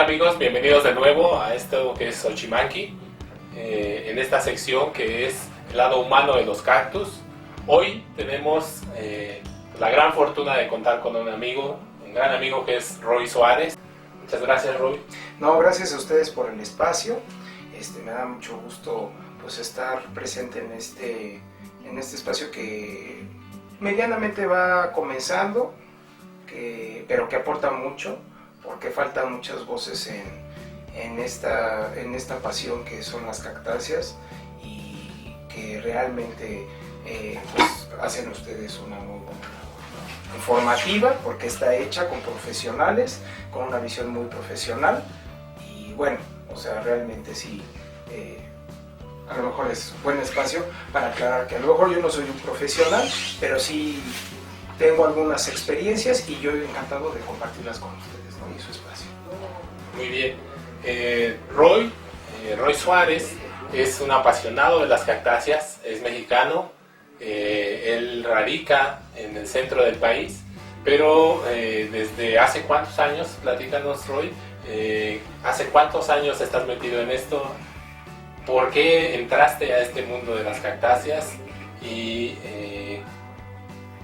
amigos, bienvenidos de nuevo a esto que es Xochimanqui, en esta sección que es el lado humano de los cactus. Hoy tenemos la gran fortuna de contar con un amigo, un gran amigo que es Roy Suárez. Muchas gracias, Roy. No, gracias a ustedes por el espacio. Me da mucho gusto pues estar presente en este espacio que medianamente va comenzando, pero que aporta mucho, porque faltan muchas voces en esta pasión que son las cactáceas y que realmente pues hacen ustedes una muy buena labor, ¿no? Informativa, porque está hecha con profesionales, con una visión muy profesional y bueno, o sea, realmente sí, a lo mejor es buen espacio para aclarar que a lo mejor yo no soy un profesional, pero sí tengo algunas experiencias y yo encantado de compartirlas con ustedes, ¿no? Y su espacio. Muy bien. Roy Suárez es un apasionado de las cactáceas, es mexicano, él radica en el centro del país, pero desde hace cuántos años, platícanos, Roy, hace cuántos años estás metido en esto, por qué entraste a este mundo de las cactáceas y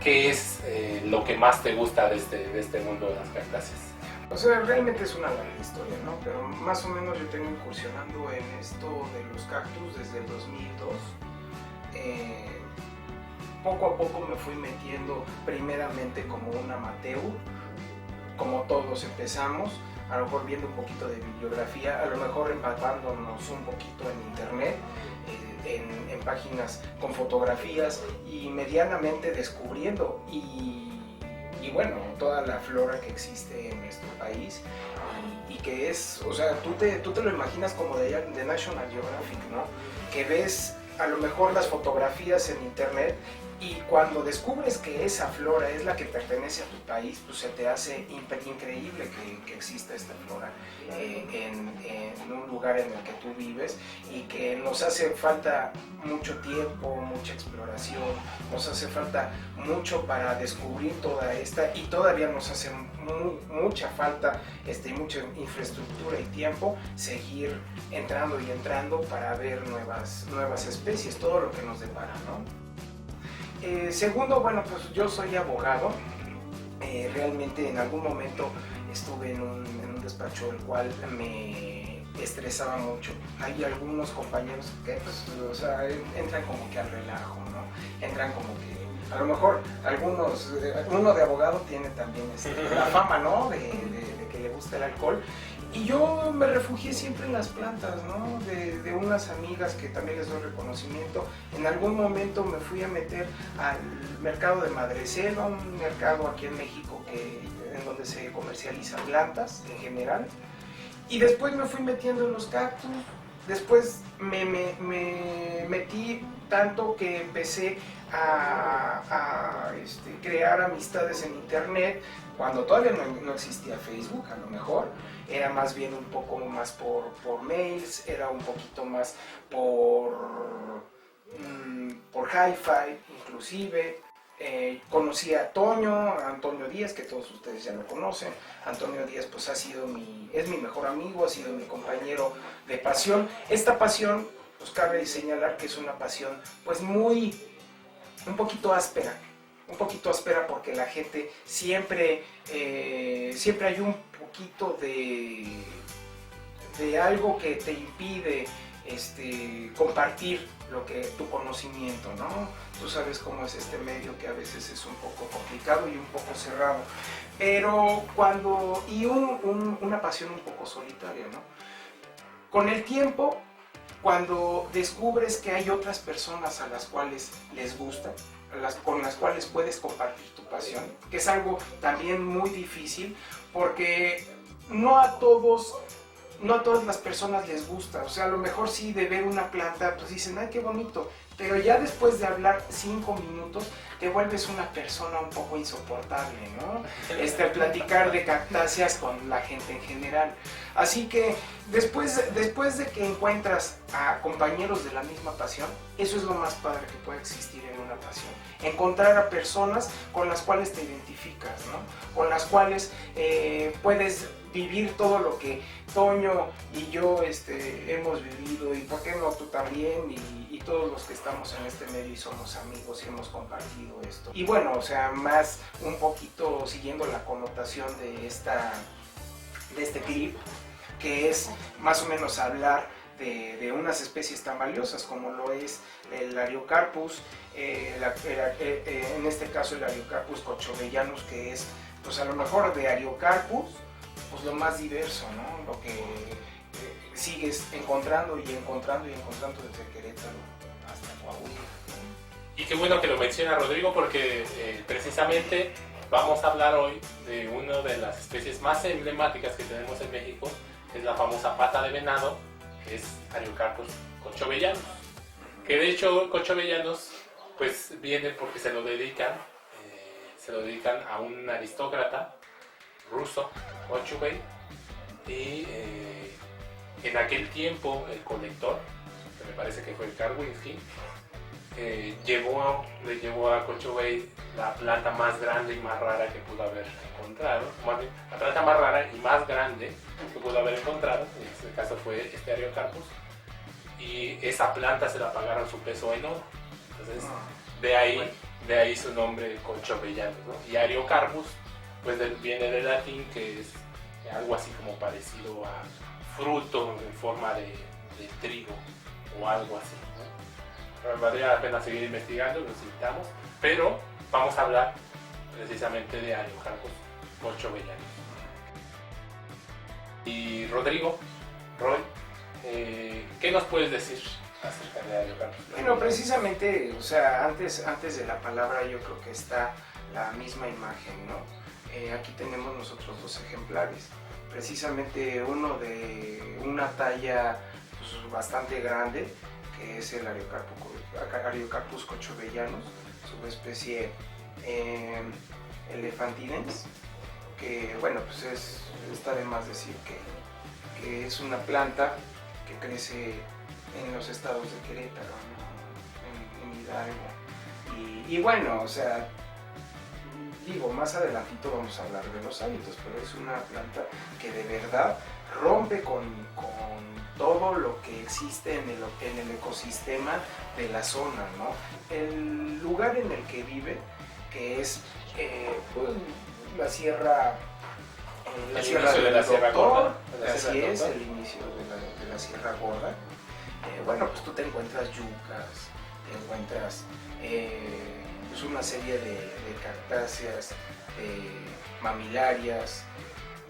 qué es lo que más te gusta de este mundo de las cactáceas. O sea, realmente es una larga historia, ¿no? Pero más o menos yo tengo incursionando en esto de los cactus desde el 2002. Poco a poco me fui metiendo primeramente como un amateur, como todos empezamos, a lo mejor viendo un poquito de bibliografía, a lo mejor empapándonos un poquito en internet, en páginas con fotografías y medianamente descubriendo y bueno, toda la flora que existe en nuestro país y que es, o sea, tú te lo imaginas como de National Geographic, ¿no? Que ves a lo mejor las fotografías en internet y cuando descubres que esa flora es la que pertenece a tu país, pues se te hace increíble que exista esta flora en un lugar en el que tú vives y que nos hace falta mucho tiempo, mucha exploración, nos hace falta mucho para descubrir toda esta y todavía nos hace mucha falta mucha infraestructura y tiempo seguir entrando y entrando para ver nuevas especies, todo lo que nos depara, ¿no? Segundo, bueno, pues yo soy abogado. Realmente en algún momento estuve en un despacho el cual me estresaba mucho. Hay algunos compañeros que pues, o sea, entran como que al relajo, ¿no? Entran como que, a lo mejor uno de abogado tiene también la fama, ¿no? De que le gusta el alcohol. Y yo me refugié siempre en las plantas, ¿no? De unas amigas que también les doy reconocimiento. En algún momento me fui a meter al mercado de Madreselva, un mercado aquí en México en donde se comercializan plantas en general. Y después me fui metiendo en los cactus. Después me metí tanto que empecé a crear amistades en internet cuando todavía no existía Facebook, a lo mejor era más bien un poco más por mails, era un poquito más por hi-fi inclusive. Conocí a Antonio Díaz, que todos ustedes ya lo conocen. Antonio Díaz pues es mi mejor amigo, ha sido mi compañero de pasión. Esta pasión, pues cabe señalar que es una pasión pues un poquito áspera porque la gente siempre hay un poquito de algo que te impide compartir tu conocimiento, ¿no? Tú sabes cómo es este medio, que a veces es un poco complicado y un poco cerrado, pero una pasión un poco solitaria, ¿no? Con el tiempo, cuando descubres que hay otras personas a las cuales les gusta, con las cuales puedes compartir tu pasión, que es algo también muy difícil, porque no a todas las personas les gusta. O sea, a lo mejor sí, de ver una planta, pues dicen, ay, qué bonito, pero ya después de hablar 5 minutos te vuelves una persona un poco insoportable, ¿no? Al platicar de cactáceas con la gente en general. Así que después de que encuentras a compañeros de la misma pasión, eso es lo más padre que puede existir en una pasión. Encontrar a personas con las cuales te identificas, ¿no? Con las cuales puedes vivir todo lo que Toño y yo hemos vivido, y por qué no tú también, y todos los que estamos en este medio y somos amigos y hemos compartido esto. Y bueno, o sea, más un poquito siguiendo la connotación de este clip, que es más o menos hablar de unas especies tan valiosas como lo es el Ariocarpus, en este caso el Ariocarpus cochovellanus, que es pues a lo mejor de Ariocarpus pues lo más diverso, ¿no? Lo que sigues encontrando y encontrando y encontrando desde Querétaro hasta Coahuila. Y qué bueno que lo menciona Rodrigo, porque precisamente vamos a hablar hoy de una de las especies más emblemáticas que tenemos en México, es la famosa pata de venado, que es Ariocarpus cochovellanus, que de hecho cochovellanus pues viene porque se lo dedican a un aristócrata ruso, Kochubey, y en aquel tiempo el colector, que me parece que fue el Karwinski, le llevó a Kochubey la planta más grande y más rara que pudo haber encontrado, la planta más rara y más grande que pudo haber encontrado, en este caso fue este Ariocarpus, y esa planta se la pagaron su peso en oro. Entonces de ahí su nombre Cochovellanus, ¿no? Y Ariocarpus pues viene del latín, que es algo así como parecido a fruto en forma de trigo o algo así, ¿no? Valdría la pena seguir investigando, lo citamos, pero vamos a hablar precisamente de Ariocarpus cochovellanus. Y Rodrigo, Roy, ¿qué nos puedes decir acerca de Ariocarpus? Bueno, precisamente, o sea, antes de la palabra yo creo que está la misma imagen, ¿no? Aquí tenemos nosotros dos ejemplares, precisamente uno de una talla pues, bastante grande, que es el Ariocarpus cochovellanus, subespecie elephantidens, que bueno, pues está de más decir que es una planta que crece en los estados de Querétaro, ¿no? en Hidalgo, y bueno, o sea, digo, más adelantito vamos a hablar de los hábitos, pero es una planta que de verdad rompe con todo lo que existe en el ecosistema de la zona, ¿no? El lugar en el que vive, que es pues, la sierra, el inicio de la Sierra Gorda. Así es, el inicio de la Sierra Gorda. Bueno, pues tú te encuentras yucas, te encuentras pues una serie de cactáceas, mamilarias,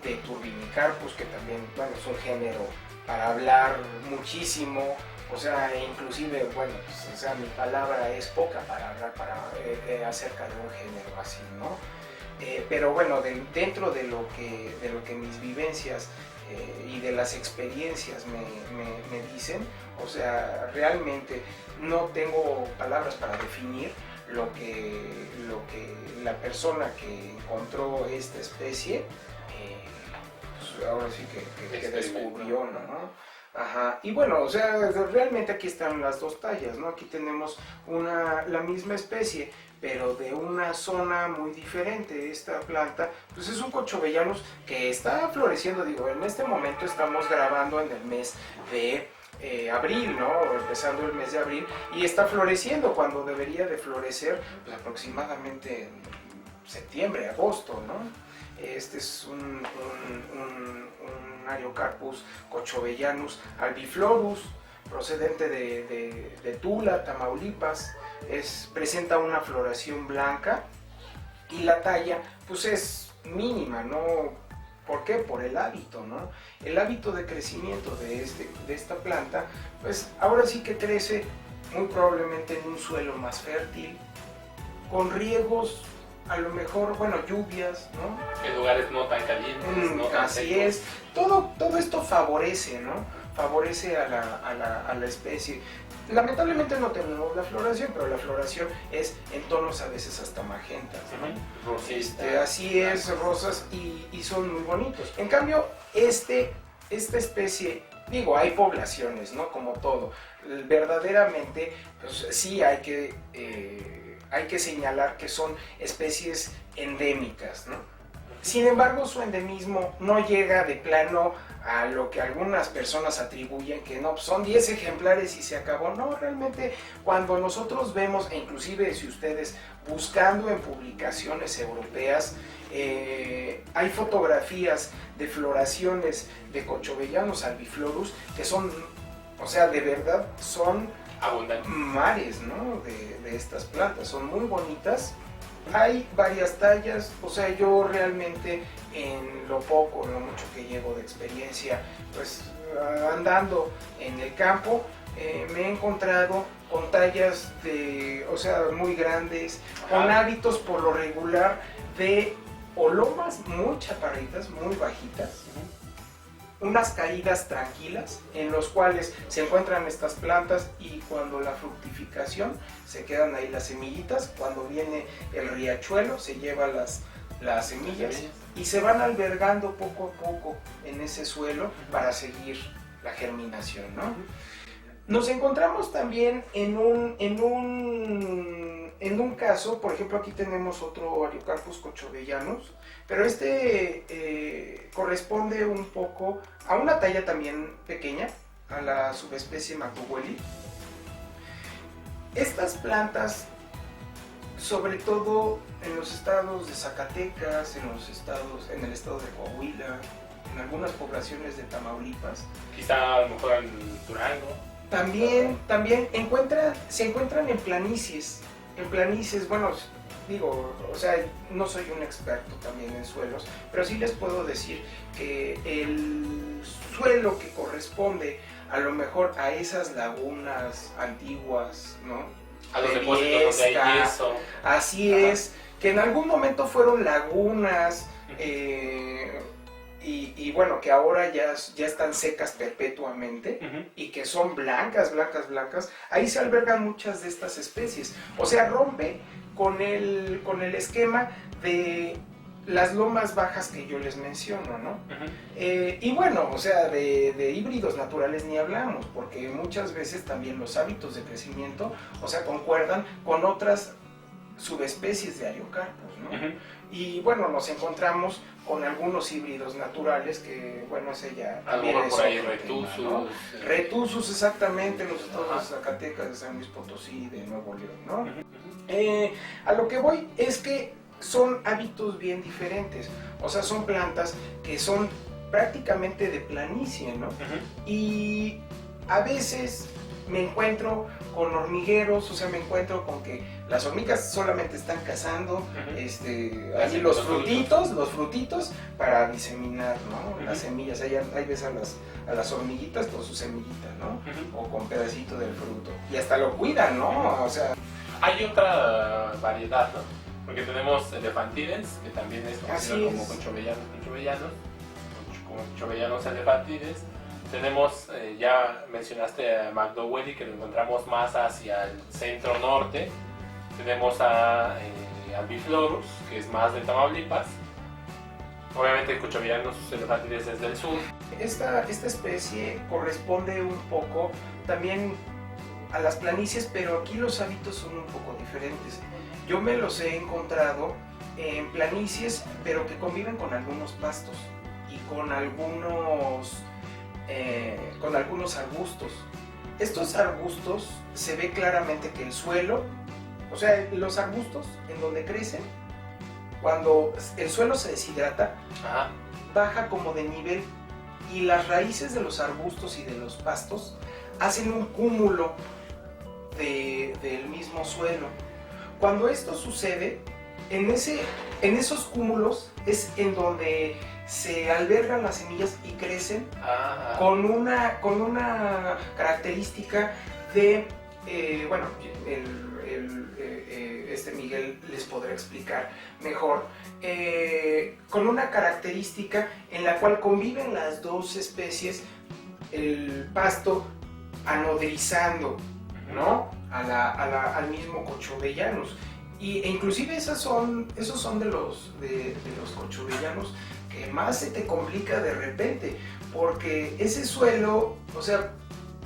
de Turbinicarpus, que también, bueno, es un género para hablar muchísimo, o sea, inclusive, bueno, pues, o sea, mi palabra es poca para hablar acerca de un género así, ¿no? Pero bueno, dentro de lo que mis vivencias y de las experiencias me dicen, o sea, realmente no tengo palabras para definir lo que la persona que encontró esta especie, pues ahora sí que descubrió, ¿no? Ajá. Y bueno, o sea, realmente aquí están las dos tallas, ¿no? Aquí tenemos la misma especie, pero de una zona muy diferente. Esta planta, pues es un cochovellanus que está floreciendo, digo, en este momento estamos grabando en el mes de abril, ¿no? Empezando el mes de abril, y está floreciendo cuando debería de florecer pues, aproximadamente en septiembre, agosto, ¿no? Este es un Ariocarpus cochovellanus albiflorus, procedente de Tula, Tamaulipas. Presenta una floración blanca y la talla pues es mínima, ¿no? ¿Por qué? Por el hábito, ¿no? El hábito de crecimiento de esta planta, pues ahora sí que crece muy probablemente en un suelo más fértil, con riegos, a lo mejor, bueno, lluvias, ¿no? En lugares no tan calientes, no tan así secos. es. Todo esto favorece, ¿no? Favorece a la especie. Lamentablemente no tenemos la floración, pero la floración es en tonos a veces hasta magentas, ¿no? Rosita, así es, rosas, y son muy bonitos. En cambio, esta especie, digo, hay poblaciones, ¿no? Como todo. Verdaderamente, pues sí hay que señalar que son especies endémicas, ¿no? Sin embargo, su endemismo no llega de plano a lo que algunas personas atribuyen, que no, son 10 ejemplares y se acabó. No, realmente cuando nosotros vemos, e inclusive si ustedes buscando en publicaciones europeas, hay fotografías de floraciones de Cochovellanos albiflorus que son, o sea, de verdad son abundantes mares, ¿no? de estas plantas, son muy bonitas. Hay varias tallas, o sea, yo realmente en lo poco, lo mucho que llevo de experiencia, pues andando en el campo, me he encontrado con tallas de, o sea, muy grandes, con hábitos por lo regular de o lomas muy chaparritas, muy bajitas, unas caídas tranquilas en los cuales se encuentran estas plantas, y cuando la fructificación se quedan ahí las semillitas, cuando viene el riachuelo se lleva las semillas y se van albergando poco a poco en ese suelo para seguir la germinación, ¿no? Nos encontramos también en un caso, por ejemplo, aquí tenemos otro Ariocarpus cochovellanos, pero este corresponde un poco a una talla también pequeña, a la subespecie McDowelli. Estas plantas, sobre todo en los estados de Zacatecas, en el estado de Coahuila, en algunas poblaciones de Tamaulipas, quizá a lo mejor en Durango, también se encuentran en planicies, bueno, digo, o sea, no soy un experto también en suelos, pero sí les puedo decir que el suelo que corresponde a lo mejor a esas lagunas antiguas, ¿no? A los depósitos donde hay yeso. Así es, que en algún momento fueron lagunas, y bueno, que ahora ya están secas perpetuamente, y que son blancas, ahí se albergan muchas de estas especies. O sea, rompe con el esquema de las lomas bajas que yo les menciono, ¿no? Y bueno, o sea, de híbridos naturales ni hablamos, porque muchas veces también los hábitos de crecimiento, o sea, concuerdan con otras subespecies de Ariocarpus, ¿no? Y bueno, nos encontramos con algunos híbridos naturales que, bueno, ese ya también es por ahí otro Retusus, tema, ¿no? Retusus, exactamente, en los estados de Zacatecas, de San Luis Potosí, de Nuevo León, ¿no? A lo que voy es que son hábitos bien diferentes, o sea, son plantas que son prácticamente de planicie, ¿no? Y a veces me encuentro con hormigueros, o sea, me encuentro con que las hormigas solamente están cazando ahí los frutitos para diseminar, ¿no? Las semillas. Ahí ves a las hormiguitas con su semillita, ¿no? O con pedacito del fruto. Y hasta lo cuidan, ¿no? O sea, hay otra variedad, ¿no? Porque tenemos elefantides, que también es conocido como conchovellanos elefantides. Tenemos, ya mencionaste a McDowelli, que lo encontramos más hacia el centro norte. Tenemos a albiflorus, que es más de Tamaulipas. Obviamente Cochovellanos elefantides es del sur. Esta especie corresponde un poco también a las planicies, pero aquí los hábitos son un poco diferentes. Yo me los he encontrado en planicies, pero que conviven con algunos pastos y con algunos arbustos. Estos arbustos se ve claramente que el suelo, o sea, los arbustos en donde crecen, cuando el suelo se deshidrata, baja como de nivel, y las raíces de los arbustos y de los pastos hacen un cúmulo del mismo suelo. Cuando esto sucede, en esos cúmulos es en donde se albergan las semillas y crecen con una característica de, bueno, Miguel les podrá explicar mejor, con una característica en la cual conviven las dos especies, el pasto anodrizando, ¿no? al mismo Cochovellanos. E inclusive esos son de los Cochovellanos que más se te complica de repente, porque ese suelo, o sea,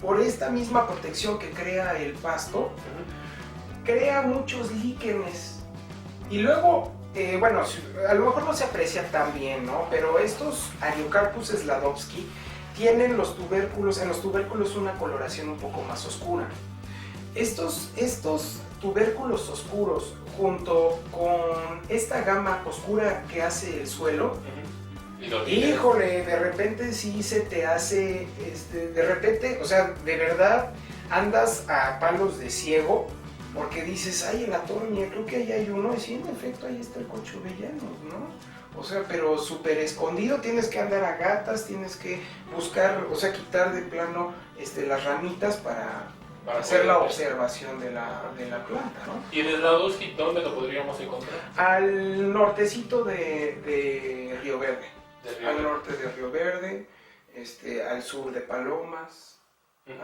por esta misma protección que crea el pasto, crea muchos líquenes, y luego bueno, a lo mejor no se aprecia tan bien, ¿no? Pero estos Ariocarpus sladowski tienen en los tubérculos una coloración un poco más oscura. Estos tubérculos oscuros, junto con esta gama oscura que hace el suelo, híjole, de repente sí se te hace, de repente, o sea, de verdad andas a palos de ciego, porque dices, ay, en la torre, creo que ahí hay uno, y sí, en efecto, ahí está el Cochovellanos, ¿no? O sea, pero súper escondido, tienes que andar a gatas, tienes que buscar, o sea, quitar de plano las ramitas para hacer la observación de la planta, ¿no? ¿Y el Sladowski dónde lo podríamos encontrar? Al nortecito de Río Verde. Al norte de Río Verde, al sur de Palomas,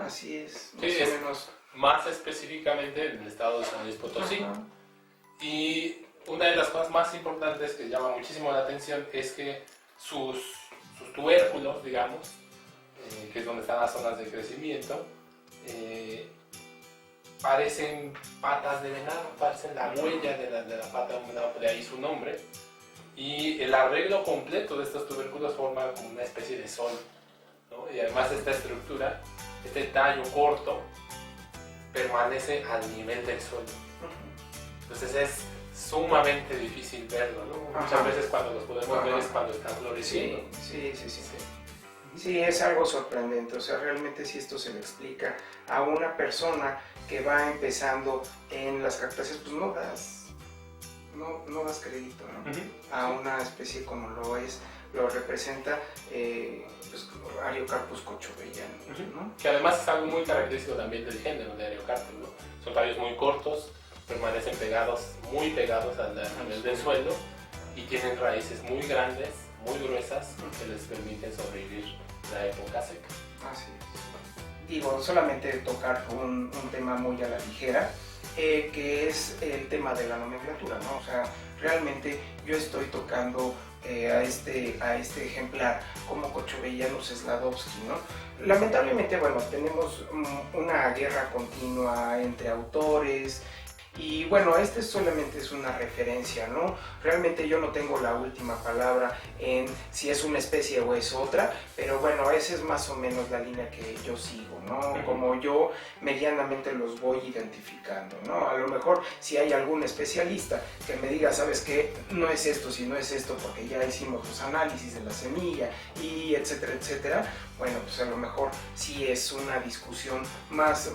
así es, más o menos. Más específicamente en el estado de San Luis Potosí. Y una de las cosas más importantes que llama muchísimo la atención es que sus tubérculos, digamos, que es donde están las zonas de crecimiento, parecen patas de venado, parecen la huella de la pata de un venado, de ahí su nombre. Y el arreglo completo de estos tubérculos forma como una especie de sol, ¿no? Y además esta estructura, este tallo corto, permanece al nivel del suelo. Entonces es sumamente difícil verlo, ¿no? Muchas veces cuando los podemos ver es cuando están floreciendo. Sí, es algo sorprendente. O sea, realmente si esto se le explica a una persona que va empezando en las cactáceas, pues no das crédito, ¿no? A una especie como lo representa pues, Ariocarpus cochovellanos, ¿no? Que además es algo muy característico también del género de Ariocarpus, ¿no? Son tallos muy cortos, permanecen muy pegados al nivel del suelo y tienen raíces muy grandes, muy gruesas, que les permiten sobrevivir la época seca. Así es. Digo, solamente tocar un tema muy a la ligera, que es el tema de la nomenclatura, ¿no? O sea, realmente yo estoy tocando a este ejemplar como Cochovellanos sladowski, ¿no? Lamentablemente, bueno, tenemos una guerra continua entre autores. Y bueno, solamente es una referencia, ¿no? Realmente yo no tengo la última palabra en si es una especie o es otra, pero bueno, esa es más o menos la línea que yo sigo, ¿no? Como yo medianamente los voy identificando, ¿no? A lo mejor si hay algún especialista que me diga, ¿sabes qué? No es esto, si no es esto, porque ya hicimos los análisis de la semilla y etcétera, etcétera. Bueno, pues a lo mejor sí es una discusión más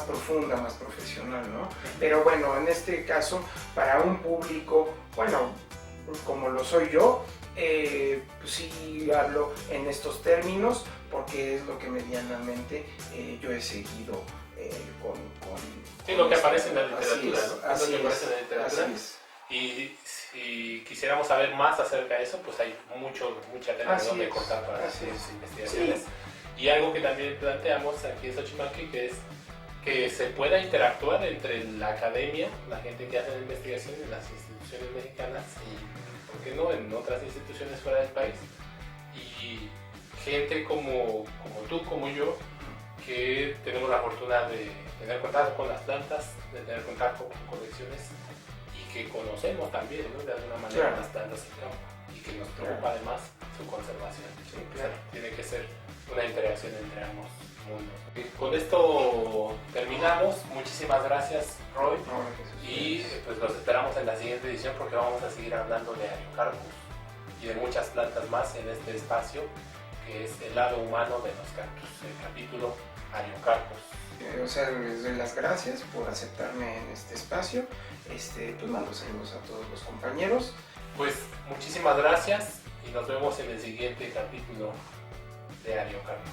profunda, más profesional, ¿no? Pero bueno, en este caso, para un público, bueno, como lo soy yo, pues sí hablo en estos términos, porque es lo que medianamente yo he seguido con sí, lo que aparece en la literatura, ¿no? Así es lo que aparece en la literatura. Y si quisiéramos saber más acerca de eso, pues hay mucha tela donde cortar para sus investigaciones. Sí. Y algo que también planteamos aquí en Xochimilco, que es que se pueda interactuar entre la academia, la gente que hace la investigación en las instituciones mexicanas y, ¿por qué no?, en otras instituciones fuera del país. Y gente como tú, como yo, que tenemos la fortuna de tener contacto con las plantas, de tener contacto con colecciones y que conocemos también, ¿no?, de alguna manera las plantas en campo y que nos preocupa además su conservación. Sí, claro. O sea, tiene que ser una interacción entre ambos mundos. Y con esto terminamos. Muchísimas gracias, Roy. Y pues los esperamos en la siguiente edición porque vamos a seguir hablando de Ariocarpus y de muchas plantas más en este espacio que es el lado humano de los cactus, el capítulo Ariocarpus. O sea, les doy las gracias por aceptarme en este espacio. Pues mando saludos a todos los compañeros. Pues muchísimas gracias y nos vemos en el siguiente capítulo de Ariocarpus.